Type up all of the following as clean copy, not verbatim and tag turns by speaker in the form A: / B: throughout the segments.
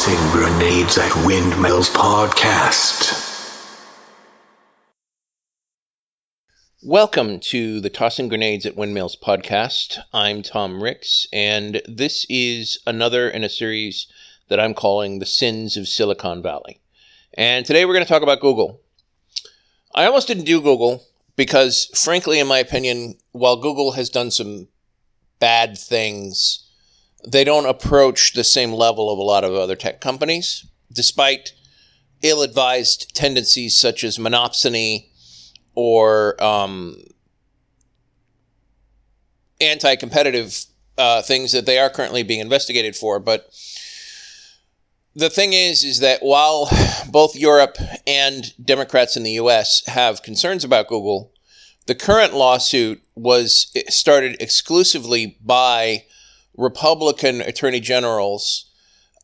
A: Tossing Grenades at Windmills podcast.
B: Welcome to the Tossing Grenades at Windmills podcast. I'm Tom Ricks, and this is another in a series that I'm calling The Sins of Silicon Valley. And today we're going to talk about Google. I almost didn't do Google because, frankly, in my opinion, while Google has done some bad things, they don't approach the same level of a lot of other tech companies, despite ill-advised tendencies such as monopsony or anti-competitive things that they are currently being investigated for. But the thing is that while both Europe and Democrats in the U.S. have concerns about Google, the current lawsuit was started exclusively by Republican attorney generals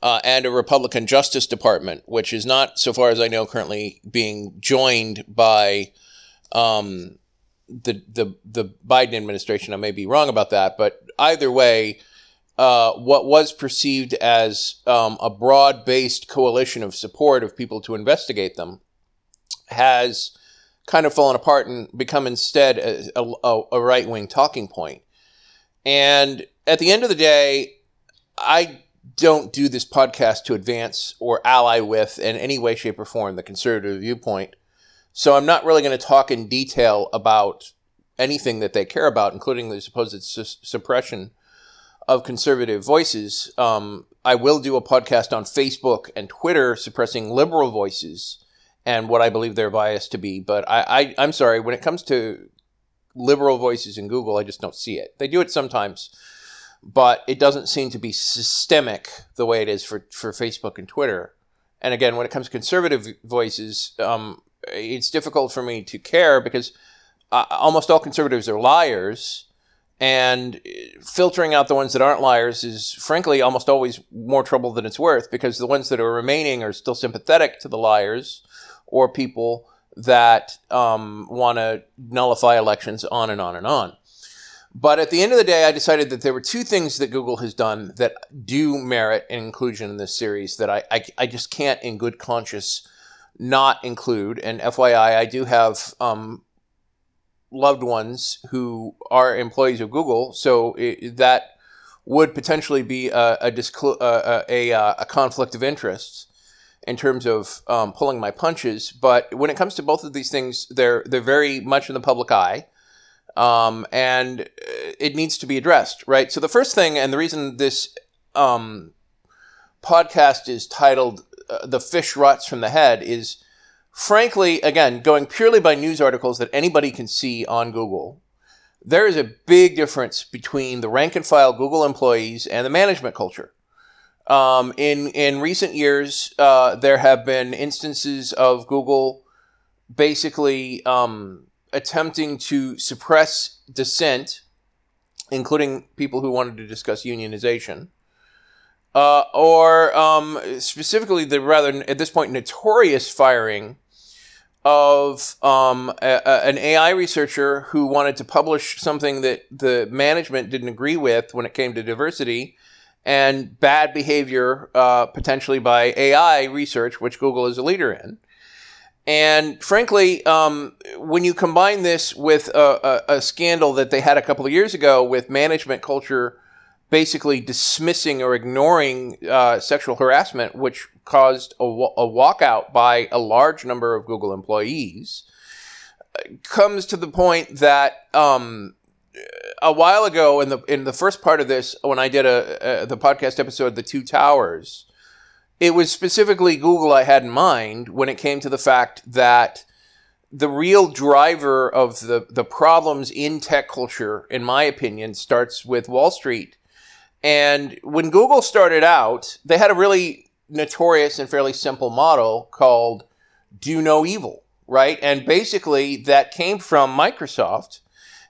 B: and a Republican Justice Department, which is not, so far as I know, currently being joined by the Biden administration. I may be wrong about that, but either way, what was perceived as a broad-based coalition of support of people to investigate them has kind of fallen apart and become instead a right-wing talking point. And at the end of the day, I don't do this podcast to advance or ally with in any way, shape, or form the conservative viewpoint. So I'm not really going to talk in detail about anything that they care about, including the supposed suppression of conservative voices. I will do a podcast on Facebook and Twitter suppressing liberal voices and what I believe their bias to be. But I'm sorry, when it comes to liberal voices in Google, I just don't see it. They do it sometimes, but it doesn't seem to be systemic the way it is for Facebook and Twitter. And again, when it comes to conservative voices, it's difficult for me to care because almost all conservatives are liars, and filtering out the ones that aren't liars is, frankly, almost always more trouble than it's worth, because the ones that are remaining are still sympathetic to the liars or people that want to nullify elections, on and on and on. But at the end of the day, I decided that there were two things that Google has done that do merit inclusion in this series that I just can't in good conscience not include. And FYI, I do have loved ones who are employees of Google, so that would potentially be a conflict of interest in terms of pulling my punches. But when it comes to both of these things, they're very much in the public eye, and it needs to be addressed, right? So the first thing, and the reason this podcast is titled "The Fish Rots from the Head," is, frankly, again, going purely by news articles that anybody can see on Google, there is a big difference between the rank and file Google employees and the management culture. In recent years, there have been instances of Google basically attempting to suppress dissent, including people who wanted to discuss unionization, or specifically the rather, at this point, notorious firing of an AI researcher who wanted to publish something that the management didn't agree with when it came to diversity, and bad behavior potentially by AI research, which Google is a leader in. And frankly, when you combine this with a scandal that they had a couple of years ago with management culture basically dismissing or ignoring sexual harassment, which caused a walkout by a large number of Google employees, comes to the point that a while ago in the first part of this, when I did the podcast episode, The Two Towers, it was specifically Google I had in mind when it came to the fact that the real driver of the problems in tech culture, in my opinion, starts with Wall Street. And when Google started out, they had a really notorious and fairly simple motto called "Do No Evil," right? And basically that came from Microsoft.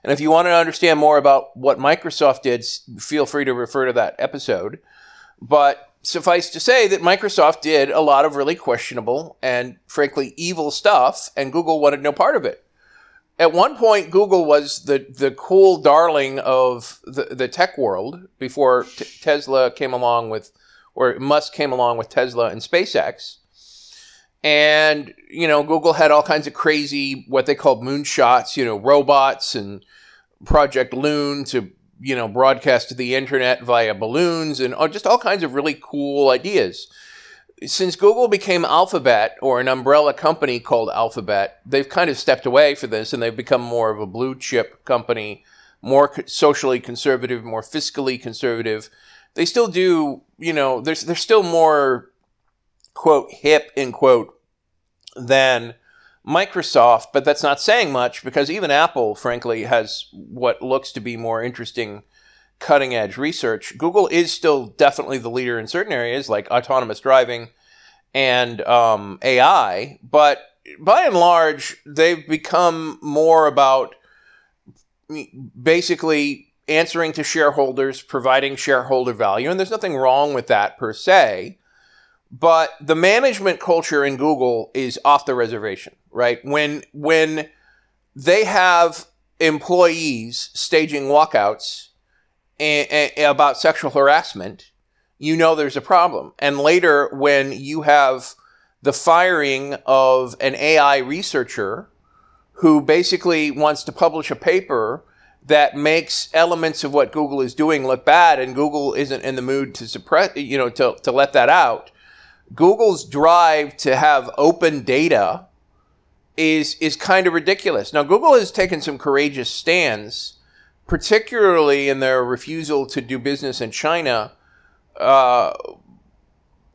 B: And if you want to understand more about what Microsoft did, feel free to refer to that episode. But suffice to say that Microsoft did a lot of really questionable and, frankly, evil stuff, and Google wanted no part of it. At one point, Google was the cool darling of the tech world before Tesla came along with or Musk came along with Tesla and SpaceX. And, Google had all kinds of crazy, what they called moonshots, robots and Project Loon to, broadcast to the internet via balloons and just all kinds of really cool ideas. Since Google became Alphabet, or an umbrella company called Alphabet, they've kind of stepped away for this, and they've become more of a blue chip company, more socially conservative, more fiscally conservative. They still do, they're still more, quote, hip, end quote, than Microsoft, but that's not saying much because even Apple, frankly, has what looks to be more interesting cutting-edge research. Google is still definitely the leader in certain areas like autonomous driving and AI, but by and large, they've become more about basically answering to shareholders, providing shareholder value, and there's nothing wrong with that per se, but the management culture in Google is off the reservation, right? When they have employees staging walkouts about sexual harassment, there's a problem. And later, when you have the firing of an AI researcher who basically wants to publish a paper that makes elements of what Google is doing look bad, and Google isn't in the mood to suppress, to let that out, Google's drive to have open data is kind of ridiculous. Now, Google has taken some courageous stands, particularly in their refusal to do business in China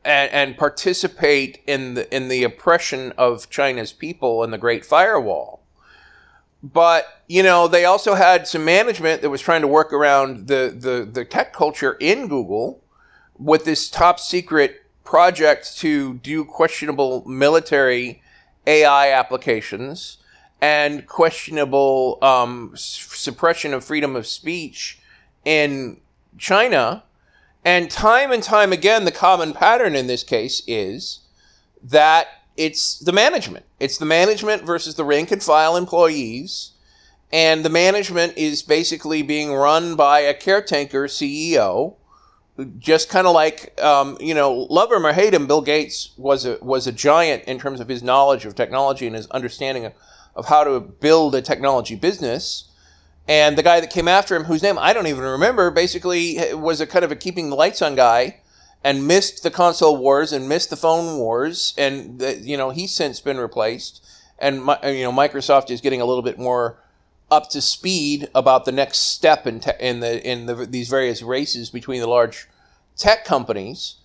B: and participate in the oppression of China's people and the Great Firewall. But, they also had some management that was trying to work around the tech culture in Google with this top secret project to do questionable military AI applications and questionable suppression of freedom of speech in China. And time again, the common pattern in this case is that it's the management. It's the management versus the rank and file employees. And the management is basically being run by a caretaker CEO, just kind of like, love him or hate him, Bill Gates was a giant in terms of his knowledge of technology and his understanding of how to build a technology business. And the guy that came after him, whose name I don't even remember, basically was a kind of a keeping the lights on guy and missed the console wars and missed the phone wars. And, he's since been replaced. And, Microsoft is getting a little bit more up to speed about the next step in these various races between the large tech companies.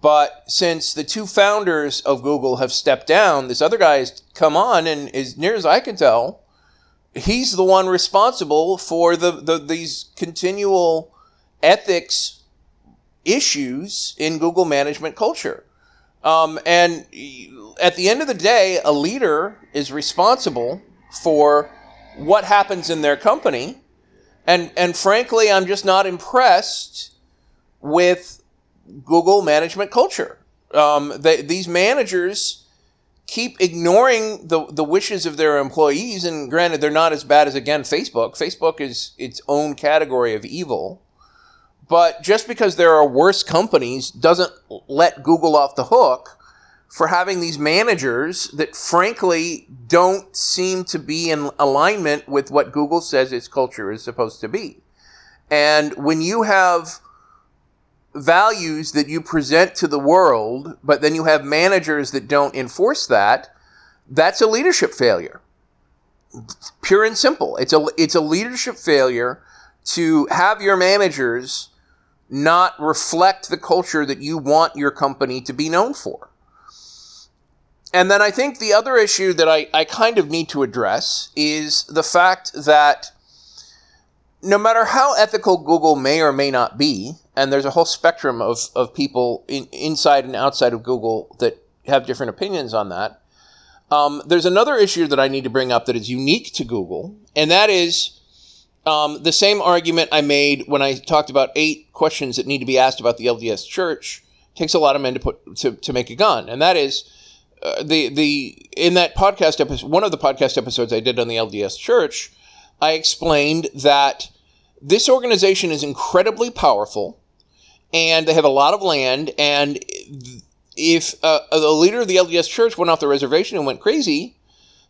B: But since the two founders of Google have stepped down, this other guy has come on, and as near as I can tell, he's the one responsible for these continual ethics issues in Google management culture. And at the end of the day, a leader is responsible for what happens in their company. And frankly, I'm just not impressed with Google management culture. These managers keep ignoring the wishes of their employees. And granted, they're not as bad as, again, Facebook. Facebook is its own category of evil. But just because there are worse companies doesn't let Google off the hook for having these managers that frankly don't seem to be in alignment with what Google says its culture is supposed to be. And when you have values that you present to the world, but then you have managers that don't enforce that, that's a leadership failure. Pure and simple. It's a leadership failure to have your managers not reflect the culture that you want your company to be known for. And then I think the other issue that I kind of need to address is the fact that no matter how ethical Google may or may not be, and there's a whole spectrum of people inside and outside of Google that have different opinions on that, there's another issue that I need to bring up that is unique to Google, and that is the same argument I made when I talked about 8 questions that need to be asked about the LDS Church. It takes a lot of men to make a gun, and that is in that podcast episode, one of the podcast episodes I did on the LDS Church, I explained that this organization is incredibly powerful. and they have a lot of land, and if the leader of the LDS Church went off the reservation and went crazy,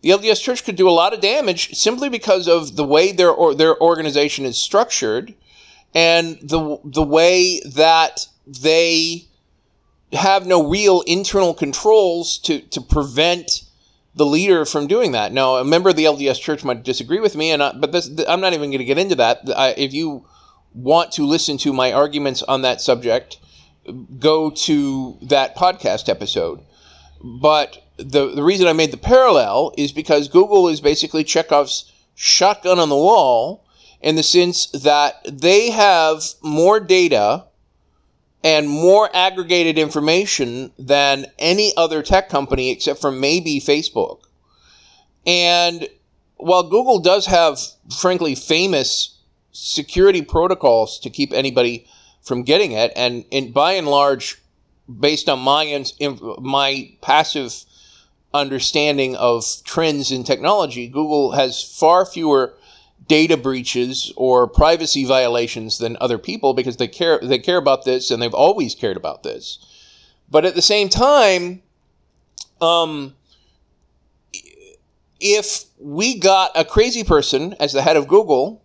B: the LDS Church could do a lot of damage simply because of the way their organization is structured and the way that they have no real internal controls to prevent the leader from doing that. Now, a member of the LDS Church might disagree with me, but I'm not even going to get into that. If you want to listen to my arguments on that subject, go to that podcast episode. But the reason I made the parallel is because Google is basically Chekhov's shotgun on the wall, in the sense that they have more data and more aggregated information than any other tech company except for maybe Facebook. And while Google does have, frankly, famous security protocols to keep anybody from getting it, and by and large, based on my passive understanding of trends in technology, Google has far fewer data breaches or privacy violations than other people, because they care about this, and they've always cared about this. But at the same time, if we got a crazy person as the head of Google,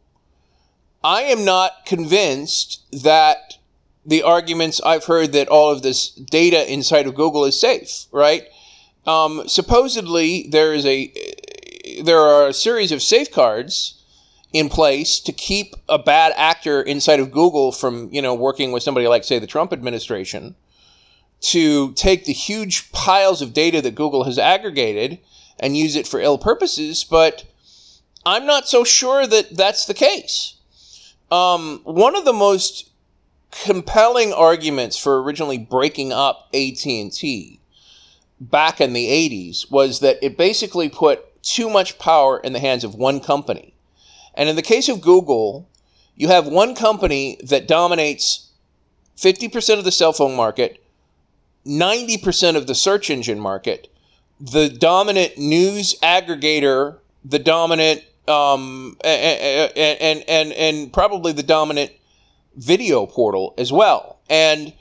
B: I am not convinced that the arguments I've heard that all of this data inside of Google is safe, right? Supposedly there are a series of safeguards in place to keep a bad actor inside of Google from, working with somebody like, say, the Trump administration, to take the huge piles of data that Google has aggregated and use it for ill purposes. But I'm not so sure that that's the case. One of the most compelling arguments for originally breaking up AT&T back in the 80s was that it basically put too much power in the hands of one company. And in the case of Google, you have one company that dominates 50% of the cell phone market, 90% of the search engine market, the dominant news aggregator, the dominant and probably the dominant video portal as well. And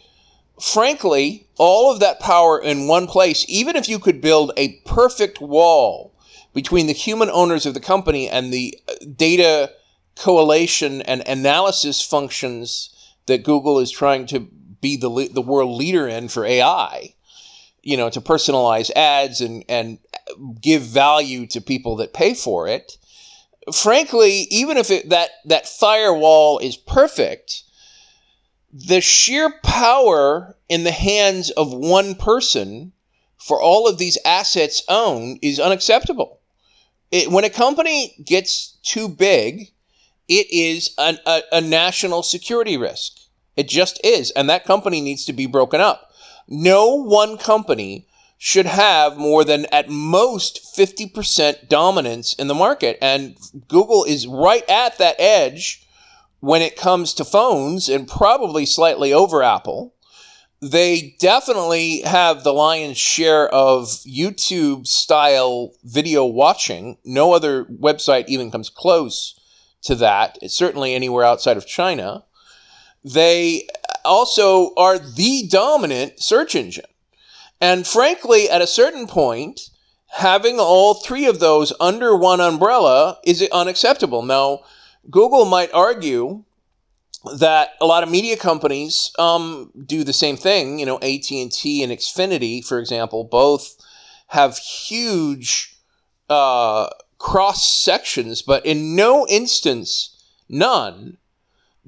B: frankly, all of that power in one place, even if you could build a perfect wall between the human owners of the company and the data collation and analysis functions that Google is trying to be the world leader in for AI, to personalize ads and give value to people that pay for it. Frankly, even if that firewall is perfect, the sheer power in the hands of one person for all of these assets owned is unacceptable. When a company gets too big, it is a national security risk. It just is. And that company needs to be broken up. No one company should have more than at most 50% dominance in the market. And Google is right at that edge when it comes to phones, and probably slightly over Apple. They definitely have the lion's share of YouTube-style video watching. No other website even comes close to that. It's certainly anywhere outside of China. They also are the dominant search engine. And frankly, at a certain point, having all three of those under one umbrella is unacceptable. Now, Google might argue that a lot of media companies do the same thing. AT&T and Xfinity, for example, both have huge cross sections, but in no instance, none,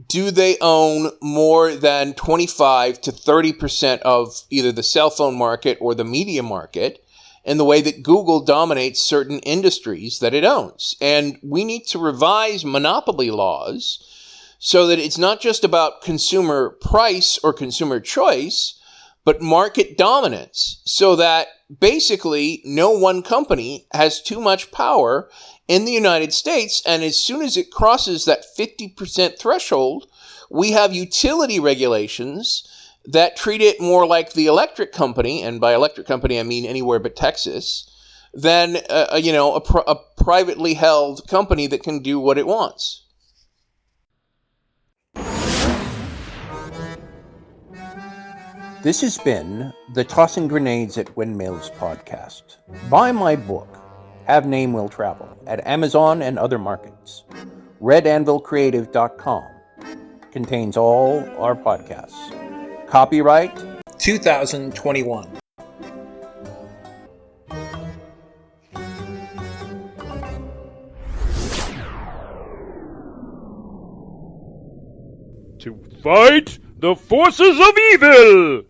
B: do they own more than 25 to 30% of either the cell phone market or the media market, in the way that Google dominates certain industries that it owns. And we need to revise monopoly laws so that it's not just about consumer price or consumer choice, but market dominance, so that basically no one company has too much power in the United States. And as soon as it crosses that 50% threshold, we have utility regulations that treat it more like the electric company, and by electric company I mean anywhere but Texas, than a privately held company that can do what it wants.
C: This has been the Tossing Grenades at Windmills podcast. Buy my book, Have Name Will Travel, at Amazon and other markets. RedAnvilCreative.com contains all our podcasts. Copyright 2021.
D: To fight the forces of evil!